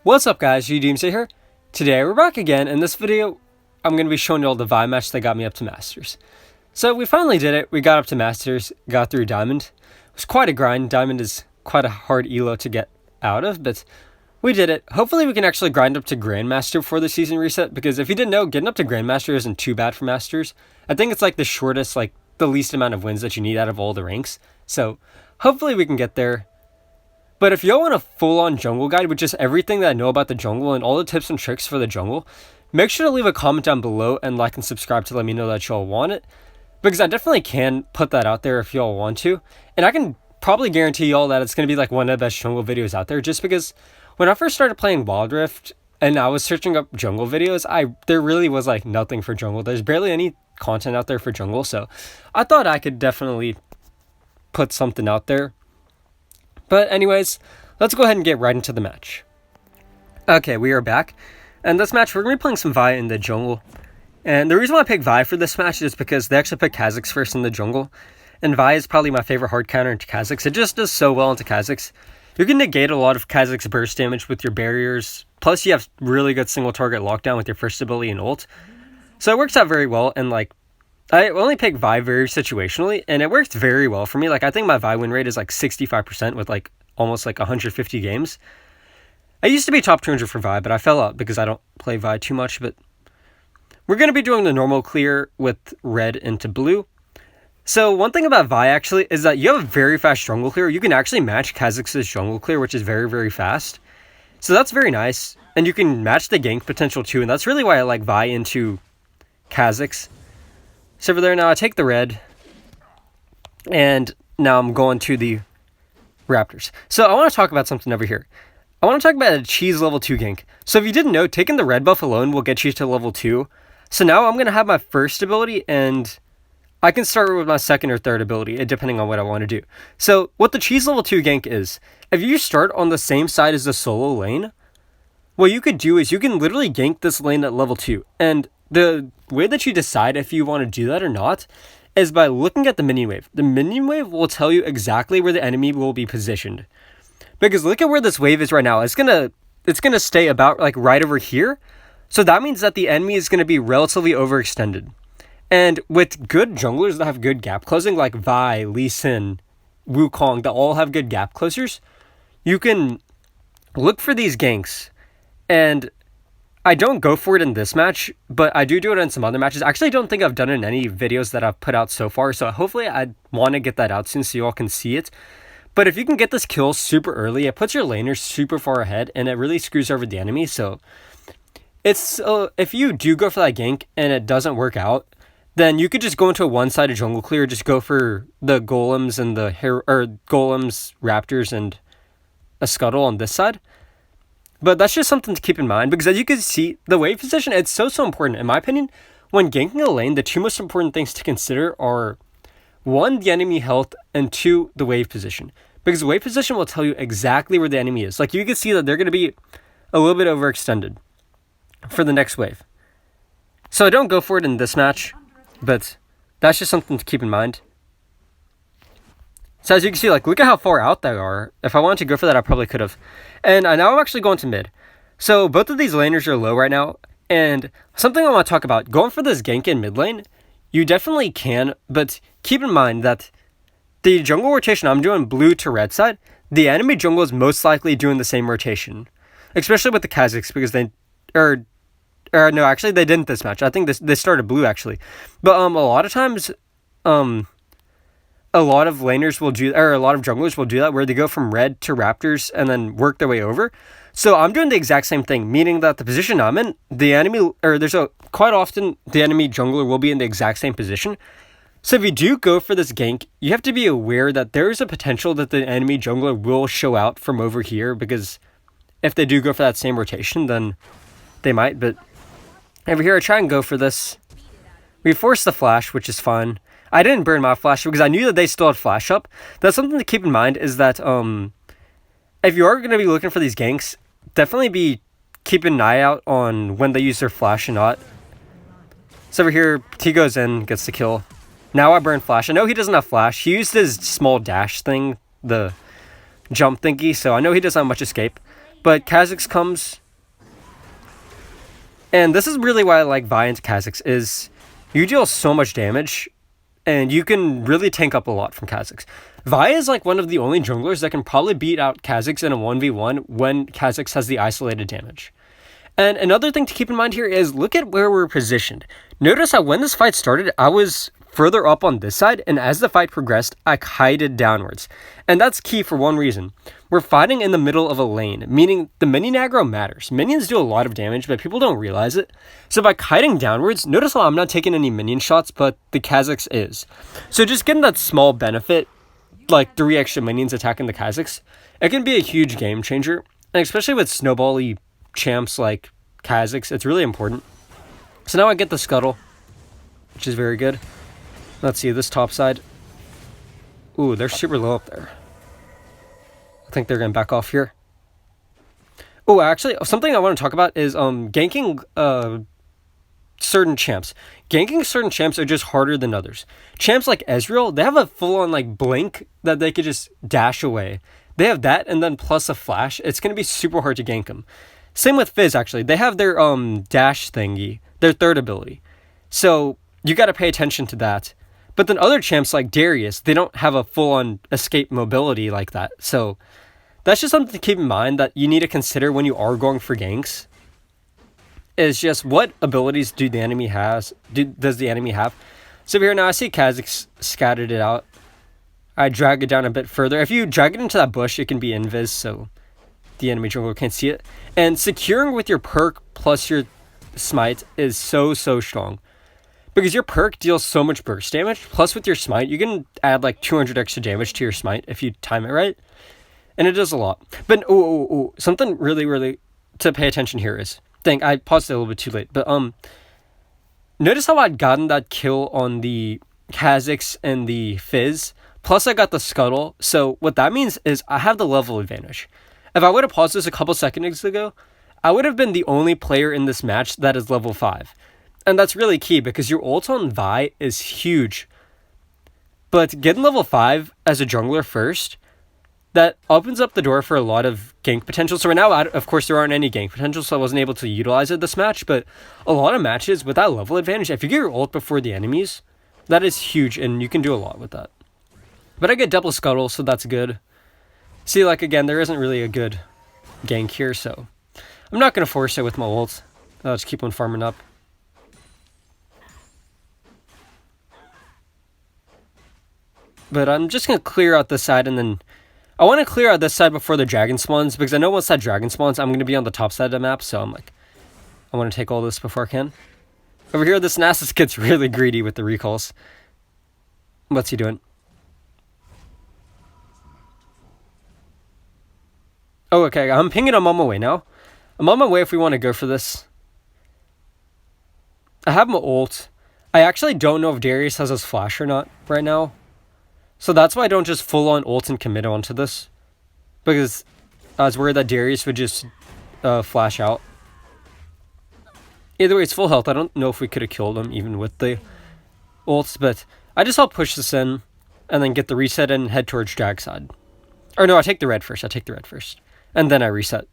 What's up guys, Doomsday here. Today we're back again. In this video, I'm going to be showing you all the Vi match that got me up to Masters. So we finally did it, we got up to Masters, got through Diamond. It was quite a grind. Diamond is quite a hard elo to get out of, but we did it. Hopefully we can actually grind up to Grandmaster before the season reset, because if you didn't know, getting up to Grandmaster isn't too bad for Masters. I think it's like the shortest, like the least amount of wins that you need out of all the ranks. So hopefully we can get there. But if y'all want a full-on jungle guide with just everything that I know about the jungle and all the tips and tricks for the jungle, make sure to leave a comment down below and like and subscribe to let me know that y'all want it. Because I definitely can put that out there if y'all want to. And I can probably guarantee y'all that it's going to be like one of the best jungle videos out there, just because when I first started playing Wild Rift and I was searching up jungle videos, there really was like nothing for jungle. There's barely any content out there for jungle, so I thought I could definitely put something out there. But anyways, let's go ahead and get right into the match. Okay, we are back. And this match, we're going to be playing some Vi in the jungle. And the reason why I picked Vi for this match is because they actually put Kha'Zix first in the jungle. And Vi is probably my favorite hard counter into Kha'Zix. It just does so well into Kha'Zix. You can negate a lot of Kha'Zix burst damage with your barriers. Plus you have really good single target lockdown with your first ability and ult. So it works out very well, and like, I only pick Vi very situationally, and it works very well for me. Like, I think my Vi win rate is like 65% with like almost like 150 games. I used to be top 200 for Vi, but I fell out because I don't play Vi too much. But we're going to be doing the normal clear with red into blue. So one thing about Vi actually is that you have a very fast jungle clear. You can actually match Kha'Zix's jungle clear, which is very, very fast. So that's very nice. And you can match the gank potential too, and that's really why I like Vi into Kha'Zix. So over there now, I take the red, and now I'm going to the Raptors. So I want to talk about something over here. I want to talk about a cheese level 2 gank. So if you didn't know, taking the red buff alone will get you to level 2. So now I'm going to have my first ability, and I can start with my second or third ability, depending on what I want to do. So what the cheese level 2 gank is, if you start on the same side as the solo lane, what you could do is you can literally gank this lane at level 2. And the way that you decide if you want to do that or not is by looking at the minion wave. The minion wave will tell you exactly where the enemy will be positioned. Because look at where this wave is right now. It's gonna stay about like right over here. So that means that the enemy is gonna be relatively overextended. And with good junglers that have good gap closing, like Vi, Lee Sin, Wukong, that all have good gap closers, you can look for these ganks. And I don't go for it in this match, but I do it in some other matches. I actually don't think I've done it in any videos that I've put out so far, so hopefully I want to get that out soon so you all can see it. But if you can get this kill super early, it puts your laner super far ahead, and it really screws over the enemy. So it's if you do go for that gank and it doesn't work out, then you could just go into a one-sided jungle clear, just go for the golems and golems, raptors, and a scuttle on this side. But that's just something to keep in mind, because as you can see, the wave position, it's so important. In my opinion, when ganking a lane, the two most important things to consider are, 1, the enemy health, and 2, the wave position. Because the wave position will tell you exactly where the enemy is. Like, you can see that they're going to be a little bit overextended for the next wave. So I don't go for it in this match, but that's just something to keep in mind. So as you can see, like, look at how far out they are. If I wanted to go for that, I probably could have. And now I'm actually going to mid. So both of these laners are low right now. And something I want to talk about, going for this gank in mid lane, you definitely can, but keep in mind that the jungle rotation I'm doing blue to red side, the enemy jungle is most likely doing the same rotation. Especially with the Kha'Zix, because no, actually they didn't this match. I think they started blue actually. But a lot of times, a lot of laners will do, or a lot of junglers will do that, where they go from red to raptors and then work their way over. So I'm doing the exact same thing, meaning that the position I'm in, the enemy, quite often the enemy jungler will be in the exact same position. So if you do go for this gank, you have to be aware that there is a potential that the enemy jungler will show out from over here, because if they do go for that same rotation, then they might. But over here, I try and go for this. We force the flash, which is fine. I didn't burn my flash because I knew that they still had flash up. That's something to keep in mind, is that if you are going to be looking for these ganks, definitely be keeping an eye out on when they use their flash and not. So over here, T goes in, gets the kill. Now I burn flash. I know he doesn't have flash. He used his small dash thing, the jump thingy, so I know he doesn't have much escape. But Kha'Zix comes, and this is really why I like Vi into Kha'Zix, is you deal so much damage, and you can really tank up a lot from Kha'Zix. Vi is like one of the only junglers that can probably beat out Kha'Zix in a 1v1 when Kha'Zix has the isolated damage. And another thing to keep in mind here is look at where we're positioned. Notice how when this fight started, I was further up on this side, and as the fight progressed, I kited downwards. And that's key for one reason. We're fighting in the middle of a lane, meaning the minion aggro matters. Minions do a lot of damage, but people don't realize it. So by kiting downwards, notice how I'm not taking any minion shots, but the Kha'Zix is. So just getting that small benefit, like 3 extra minions attacking the Kha'Zix, it can be a huge game changer. And especially with snowball-y champs like Kha'Zix, it's really important. So now I get the scuttle, which is very good. Let's see, this top side. Ooh, they're super low up there. I think they're going to back off here. Oh, actually, something I want to talk about is ganking certain champs. Ganking certain champs are just harder than others. Champs like Ezreal, they have a full-on like blink that they could just dash away. They have that, and then plus a flash. It's going to be super hard to gank them. Same with Fizz, actually. They have their dash thingy, their third ability. So you got to pay attention to that. But then other champs like Darius, they don't have a full-on escape mobility like that. So that's just something to keep in mind that you need to consider when you are going for ganks. Is just what abilities do the enemy has? Does the enemy have? So here now I see Kha'Zix scattered it out. I drag it down a bit further. If you drag it into that bush, it can be invis, so the enemy jungler can't see it. And securing with your perk plus your smite is so strong. Because your perk deals so much burst damage, plus with your smite, you can add like 200 extra damage to your smite if you time it right. And it does a lot. But, something really to pay attention here is, dang, I paused it a little bit too late, but, notice how I'd gotten that kill on the Kha'Zix and the Fizz, plus I got the scuttle, so what that means is I have the level advantage. If I would have paused this a couple seconds ago, I would have been the only player in this match that is level 5. And that's really key because your ult on Vi is huge. But getting level 5 as a jungler first, that opens up the door for a lot of gank potential. So right now, of course, there aren't any gank potential, so I wasn't able to utilize it this match. But a lot of matches with that level advantage, if you get your ult before the enemies, that is huge, and you can do a lot with that. But I get double scuttle, so that's good. See, like, again, there isn't really a good gank here, so I'm not going to force it with my ult. I'll just keep on farming up. But I'm just going to clear out this side, and then I want to clear out this side before the dragon spawns, because I know once that dragon spawns, I'm going to be on the top side of the map, so I'm like, I want to take all this before I can. Over here, this Nasus gets really greedy with the recalls. What's he doing? Oh, okay, I'm pinging him on my way now. I'm on my way if we want to go for this. I have my ult. I actually don't know if Darius has his flash or not right now. So that's why I don't just full-on ult and commit onto this. Because I was worried that Darius would just flash out. Either way, it's full health. I don't know if we could have killed him even with the ults. But I just help push this in and then get the reset and head towards drag side. Or no, I take the red first. And then I reset.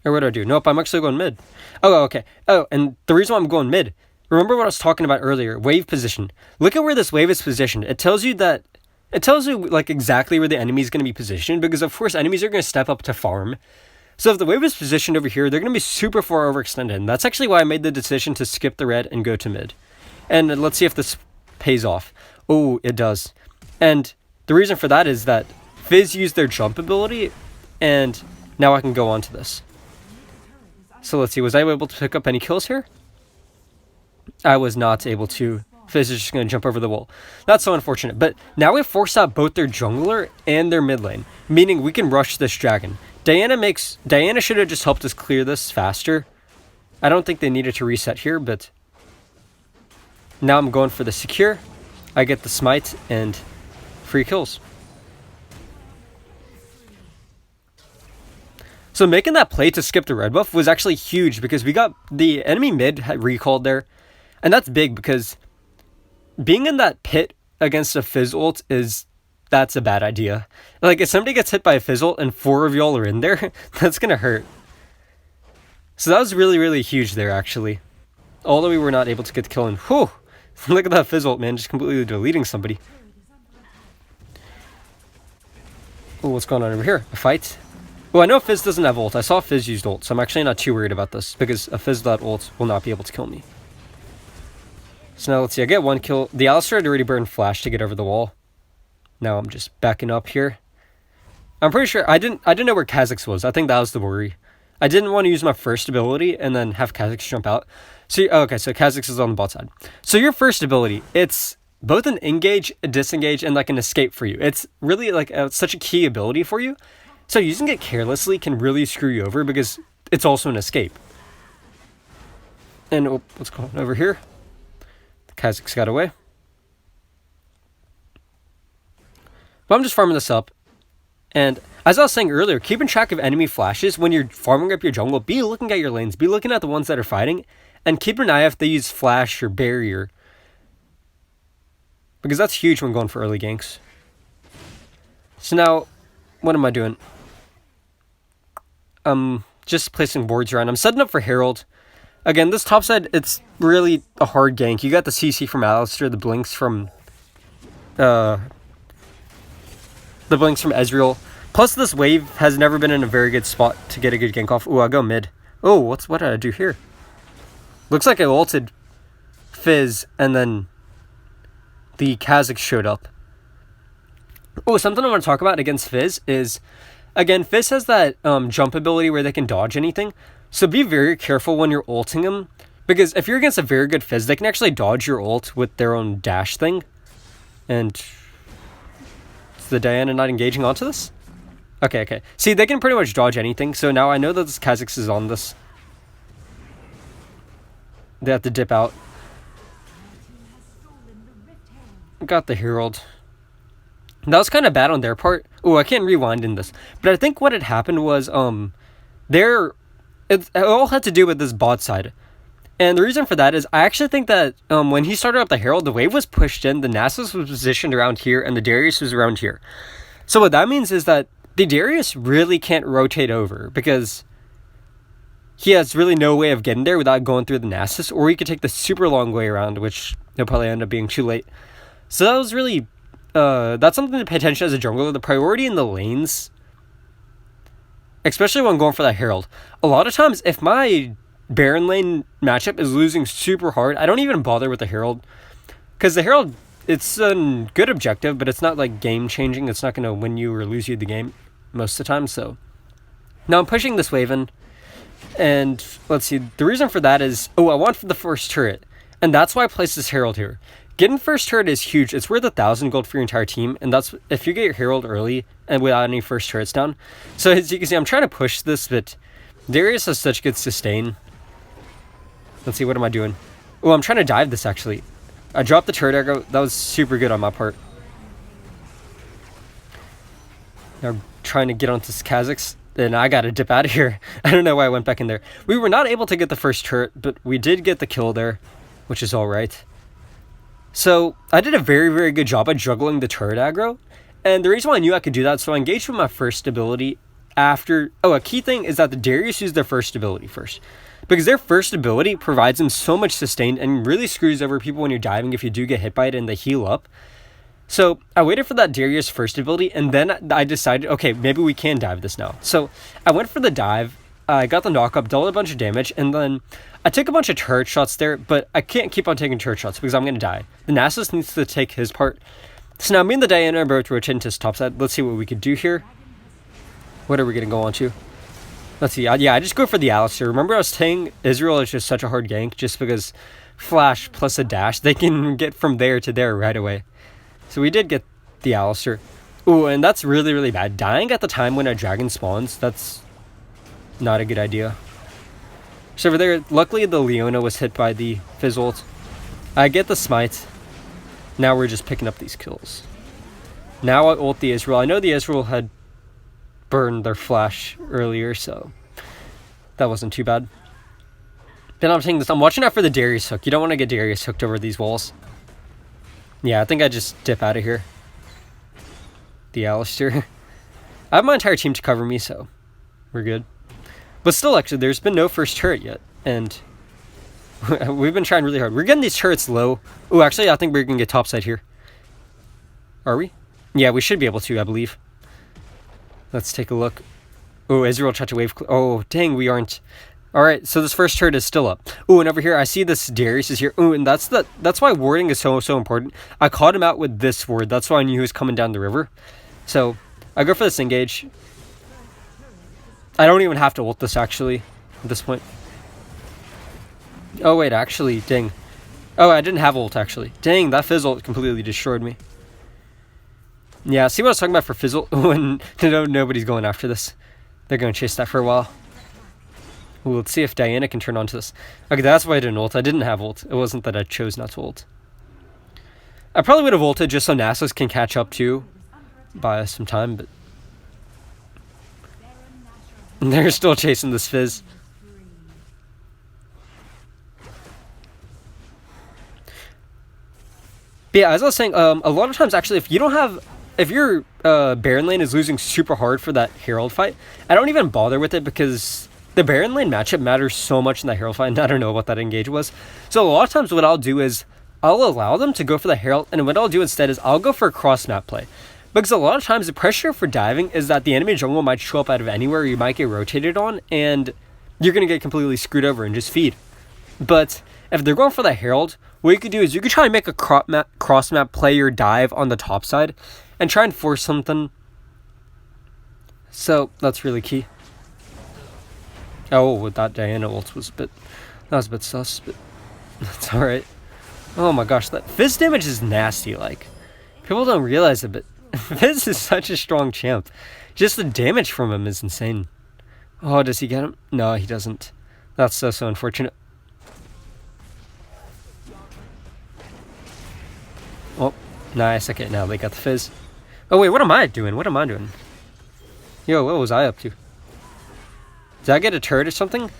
Or what do I do? Nope, I'm actually going mid. Oh, okay. Oh, and the reason why I'm going mid, remember what I was talking about earlier, wave position. Look at where this wave is positioned. It tells you like exactly where the enemy is going to be positioned, because of course enemies are going to step up to farm. So if the wave is positioned over here, they're going to be super far overextended. And that's actually why I made the decision to skip the red and go to mid. And let's see if this pays off. Oh, it does. And the reason for that is that Fizz used their jump ability, and now I can go on to this. So let's see, was I able to pick up any kills here? I was not able to. Fizz is just going to jump over the wall. That's so unfortunate. But now we've forced out both their jungler and their mid lane, meaning we can rush this dragon. Diana should have just helped us clear this faster. I don't think they needed to reset here, but now I'm going for the secure. I get the smite and free kills. So making that play to skip the red buff was actually huge because we got the enemy mid recalled there. And that's big because being in that pit against a Fizz ult is that's a bad idea. Like, if somebody gets hit by a Fizzle and 4 of y'all are in there, that's gonna hurt. So that was really, really huge there, actually. Although we were not able to get the kill in. Whew! Look at that Fizzle, man, just completely deleting somebody. Oh, what's going on over here? A fight? Oh, I know Fizz doesn't have ult. I saw Fizz used ult, so I'm actually not too worried about this, because a Fizz without ult will not be able to kill me. So now let's see, I get 1 kill. The Alistar had already burned Flash to get over the wall. Now I'm just backing up here. I'm pretty sure I didn't know where Kha'Zix was. I think that was the worry. I didn't want to use my first ability and then have Kha'Zix jump out. So okay, so Kha'Zix is on the bot side. So your first ability, it's both an engage, a disengage, and like an escape for you. It's really like such a key ability for you. So using it carelessly can really screw you over because it's also an escape. And oh, what's going on over here? The Kha'Zix got away. But I'm just farming this up. And as I was saying earlier, keeping track of enemy flashes when you're farming up your jungle, be looking at your lanes, be looking at the ones that are fighting, and keep an eye if they use flash or barrier. Because that's huge when going for early ganks. So now, what am I doing? Just placing boards around. I'm setting up for Herald. Again, this top side, it's really a hard gank. You got the CC from Alistar, the blinks from Ezreal. Plus, this wave has never been in a very good spot to get a good gank off. Ooh, I'll go mid. Oh, what did I do here? Looks like I ulted Fizz, and then the Kha'Zix showed up. Oh, something I want to talk about against Fizz is, again, Fizz has that jump ability where they can dodge anything. So be very careful when you're ulting them, because if you're against a very good Fizz, they can actually dodge your ult with their own dash thing. And is the Diana not engaging onto this? Okay. See, they can pretty much dodge anything, so now I know that this Kha'Zix is on this. They have to dip out. Got the Herald. That was kind of bad on their part. Oh, I can't rewind in this. But I think what had happened was, it all had to do with this bot side. And the reason for that is, I actually think that when he started up the Herald, the wave was pushed in, the Nasus was positioned around here, and the Darius was around here. So what that means is that the Darius really can't rotate over, because he has really no way of getting there without going through the Nasus, or he could take the super long way around, which he'll probably end up being too late. So that was really, that's something to pay attention as a jungler. The priority in the lanes, especially when going for that Herald. A lot of times, if my Baron lane matchup is losing super hard, I don't even bother with the Herald. Because the Herald, it's a good objective, but it's not like game changing. It's not going to win you or lose you the game most of the time. So now I'm pushing this wave in. And let's see, the reason for that is, I want for the first turret. And that's why I placed this Herald here. Getting first turret is huge. It's worth 1,000 gold for your entire team. And that's if you get your Herald early and without any first turrets down. So as you can see, I'm trying to push this, but Darius has such good sustain. Let's see, what am I doing? Oh, I'm trying to dive this, actually. I dropped the turret aggro. That was super good on my part. Now I'm trying to get onto this Kha'Zix. And I gotta dip out of here. I don't know why I went back in there. We were not able to get the first turret, but we did get the kill there, which is alright. So, I did a very, very good job at juggling the turret aggro. And the reason why I knew I could do that, so I engaged with my first ability after... Oh, a key thing is that the Darius used their first ability first. Because their first ability provides them so much sustain and really screws over people when you're diving if you do get hit by it and they heal up. So I waited for that Darius first ability, and then I decided, okay, maybe we can dive this now. So I went for the dive, I got the knock up, dealt a bunch of damage, and then I took a bunch of turret shots there, but I can't keep on taking turret shots because I'm going to die. The Nasus needs to take his part. So now me and the Diana are both rotating to this top side. Let's see what we could do here. What are we going to go on to? Let's see. I just go for the Alistar. Remember I was saying Israel is just such a hard gank just because flash plus a dash, they can get from there to there right away. So we did get the Alistar. Ooh, and that's really, really bad. Dying at the time when a dragon spawns, that's not a good idea. So over there, luckily the Leona was hit by the Fizz ult. I get the smite. Now we're just picking up these kills. Now I ult the Israel. I know the Israel had burned their flash earlier, so that wasn't too bad. Then I'm saying this, I'm watching out for the Darius hook. You don't want to get Darius hooked over these walls. Yeah, I think I just dip out of here. the Alistair. I have my entire team to cover me, so we're good. But still, actually, there's been no first turret yet, and we've been trying really hard. We're getting these turrets low. Oh, actually, I think we're going to get topside here. Are we? Yeah, we should be able to, I believe. Let's take a look. Oh, Israel tried to wave. Oh, dang, we aren't. All right, so this first turret is still up. Oh, and over here, I see this Darius is here. Oh, and that's why warding is so important. I caught him out with this ward. That's why I knew he was coming down the river. So I go for this engage. I don't even have to ult this, actually, at this point. Oh, wait, actually, dang. Oh, I didn't have ult, actually. Dang, that Fizzle completely destroyed me. Yeah, see what I was talking about for Fizzle? When nobody's going after this. They're going to chase that for a while. Ooh, let's see if Diana can turn on to this. Okay, that's why I didn't ult. I didn't have ult. It wasn't that I chose not to ult. I probably would have ulted just so Nasus can catch up too. Buy us some time, but... they're still chasing this Fizz. But yeah, as I was saying, a lot of times actually, if your Baron lane is losing super hard for that Herald fight, I don't even bother with it because the Baron lane matchup matters so much in that Herald fight, and I don't know what that engage was. So a lot of times what I'll do is I'll allow them to go for the Herald, and what I'll do instead is I'll go for a cross map play. Because a lot of times the pressure for diving is that the enemy jungle might show up out of anywhere, you might get rotated on, and you're going to get completely screwed over and just feed. But if they're going for the Herald, what you could do is you could try and make a cross map play your dive on the top side and try and force something. So that's really key. Oh, with that Diana ult was that was a bit sus, but that's alright. Oh my gosh, that Fizz damage is nasty, like. People don't realize it, but Fizz is such a strong champ. Just the damage from him is insane. Oh, does he get him? No, he doesn't. That's so unfortunate. Oh, nice. Okay, now they got the Fizz. Oh wait, what am I doing? What am I doing? Yo, what was I up to? Did I get a turret or something?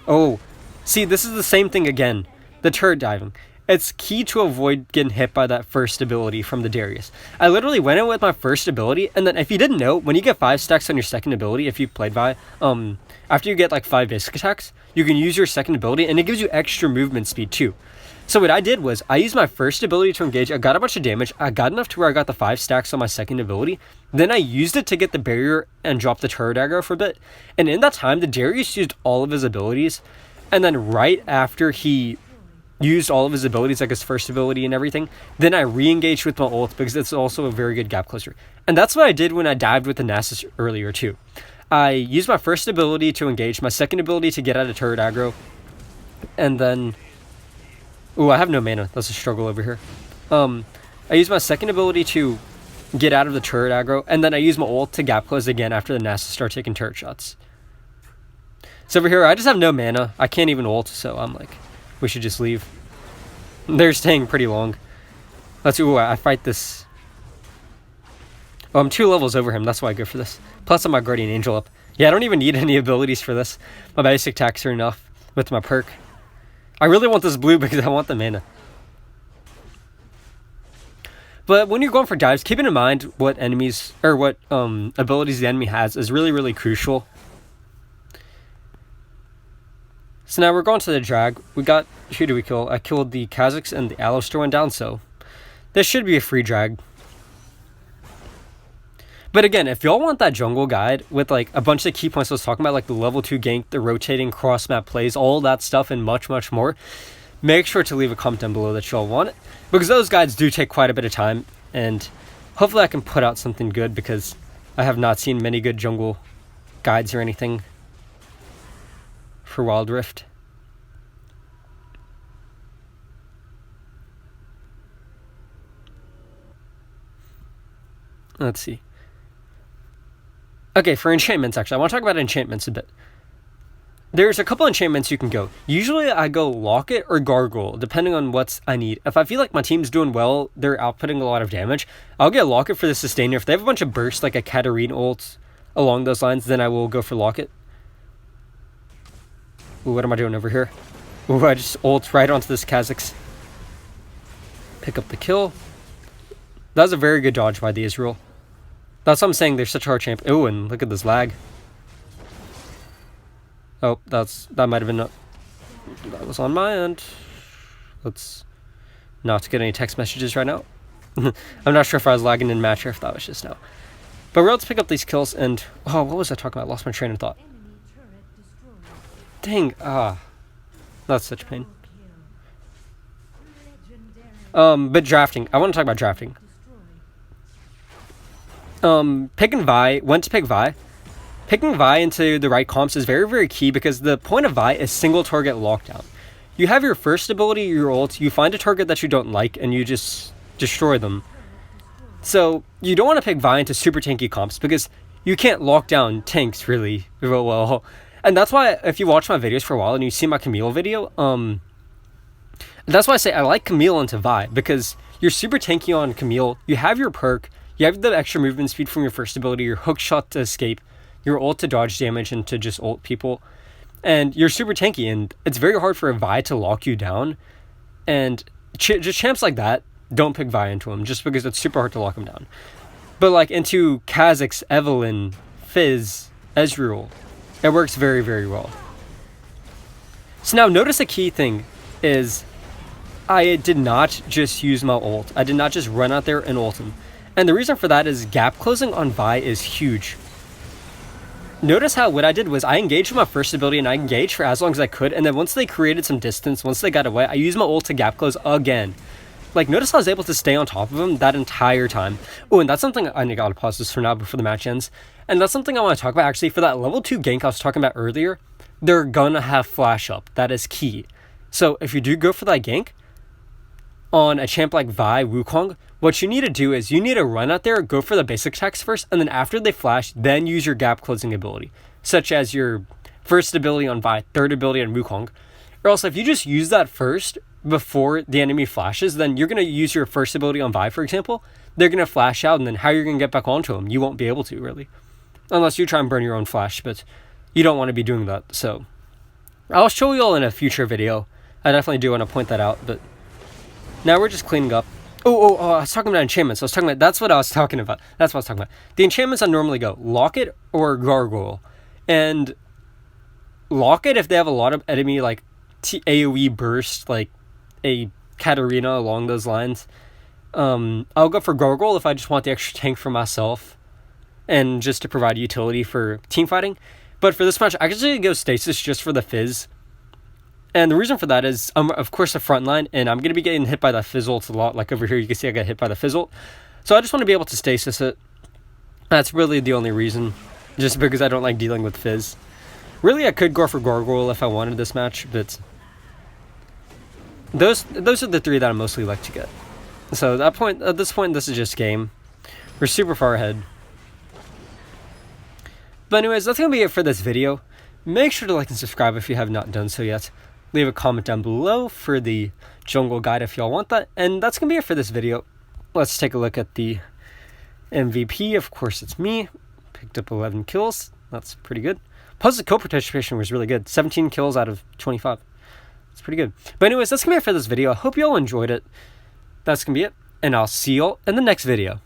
Oh, see, this is the same thing again. The turret diving. It's key to avoid getting hit by that first ability from the Darius. I literally went in with my first ability, and then if you didn't know, when you get 5 stacks on your second ability, if you played Vi, after you get like 5 basic attacks, you can use your second ability, and it gives you extra movement speed too. So what I did was, I used my first ability to engage, I got a bunch of damage, I got enough to where I got the 5 stacks on my second ability, then I used it to get the barrier and drop the turret aggro for a bit, and in that time, the Darius used all of his abilities, and then right after he used all of his abilities, like his first ability and everything, then I re-engaged with my ult because it's also a very good gap closer. And that's what I did when I dived with the Nasus earlier too. I used my first ability to engage, my second ability to get out of turret aggro, and then... Ooh, I have no mana. That's a struggle over here. I used my second ability to get out of the turret aggro, and then I used my ult to gap close again after the Nasus start taking turret shots. So over here, I just have no mana. I can't even ult, so I'm like, we should just leave. They're staying pretty long. Let's ooh, I fight this. Oh, I'm 2 levels over him. That's why I go for this. Plus, I'm my Guardian Angel up. Yeah, I don't even need any abilities for this. My basic attacks are enough with my perk. I really want this blue because I want the mana. But when you're going for dives, keeping in mind what enemies or what abilities the enemy has is really, really crucial. So now we're going to the drag. We got, who do we kill? I killed the Kha'Zix and the Alistair went down, so this should be a free drag. But again, if y'all want that jungle guide with like a bunch of key points I was talking about, like the level 2 gank, the rotating cross map plays, all that stuff and much, much more, make sure to leave a comment down below that y'all want it. Because those guides do take quite a bit of time, and hopefully I can put out something good because I have not seen many good jungle guides or anything for Wild Rift. Let's see. Okay, for enchantments, actually, I want to talk about enchantments a bit. There's a couple enchantments you can go. Usually I go Locket or Gargoyle, depending on what I need. If I feel like my team's doing well, they're outputting a lot of damage, I'll get Locket for the sustainer. If they have a bunch of bursts, like a Katarine ult along those lines, then I will go for Locket. Ooh, what am I doing over here? Ooh, I just ult right onto this Kha'Zix. Pick up the kill. That was a very good dodge by the Israel. That's what I'm saying, they're such a hard champ. Oh, and look at this lag. Oh, that might have been... that was on my end. Let's not get any text messages right now. I'm not sure if I was lagging in match or if that was just now. But we're able to pick up these kills and... oh, what was I talking about? I lost my train of thought. Dang, that's such pain. But drafting. I want to talk about drafting. Picking Vi, when to pick Vi. Picking Vi into the right comps is very, very key because the point of Vi is single target lockdown. You have your first ability, your ult, you find a target that you don't like, and you just destroy them. So, you don't want to pick Vi into super tanky comps because you can't lock down tanks really real well. And that's why, if you watch my videos for a while and you see my Camille video, that's why I say I like Camille into Vi, because you're super tanky on Camille, you have your perk, you have the extra movement speed from your first ability, your hook shot to escape, your ult to dodge damage and to just ult people, and you're super tanky, and it's very hard for a Vi to lock you down, and just champs like that, don't pick Vi into them, just because it's super hard to lock them down. But like into Kha'Zix, Evelynn, Fizz, Ezreal, it works very, very well. So now notice a key thing is I did not just use my ult. I did not just run out there and ult him. And the reason for that is gap closing on Vi is huge. Notice how what I did was I engaged with my first ability and I engaged for as long as I could, and then once they created some distance, once they got away, I used my ult to gap close again. Like, notice how I was able to stay on top of him that entire time. Oh, and that's something I gotta pause this for now before the match ends. And that's something I want to talk about actually. For that level 2 gank I was talking about earlier, they're gonna have flash up. That is key. So if you do go for that gank on a champ like Vi, Wukong, what you need to do is you need to run out there, go for the basic attacks first, and then after they flash, then use your gap closing ability, such as your first ability on Vi, third ability on Wukong. Or else if you just use that first before the enemy flashes, then you're going to use your first ability on Vi, for example, they're going to flash out, and then how you're going to get back onto them, you won't be able to, really. Unless you try and burn your own flash, but you don't want to be doing that, so... I'll show you all in a future video. I definitely do want to point that out, but... Now we're just cleaning up. Oh, I was talking about enchantments. That's what I was talking about. That's what I was talking about. The enchantments I normally go Locket or Gargoyle. And Locket, if they have a lot of enemy, like, AoE burst, like a Katarina along those lines. I'll go for Gargoyle if I just want the extra tank for myself and just to provide utility for team fighting. But for this match, I actually go Stasis just for the Fizz. And the reason for that is, of course, the front line, and I'm going to be getting hit by that Fizz ult a lot. Like over here, you can see I got hit by the Fizz ult. So I just want to be able to Stasis it. That's really the only reason, just because I don't like dealing with Fizz. Really, I could go for Gargoyle if I wanted this match, but those are the three that I mostly like to get. So at this point, this is just game. We're super far ahead. But anyways, that's going to be it for this video. Make sure to like and subscribe if you have not done so yet. Leave a comment down below for the jungle guide if y'all want that. And that's going to be it for this video. Let's take a look at the MVP. Of course, it's me. Picked up 11 kills. That's pretty good. Plus, the co-participation was really good. 17 kills out of 25. It's pretty good. But anyways, that's going to be it for this video. I hope you all enjoyed it. That's going to be it. And I'll see y'all in the next video.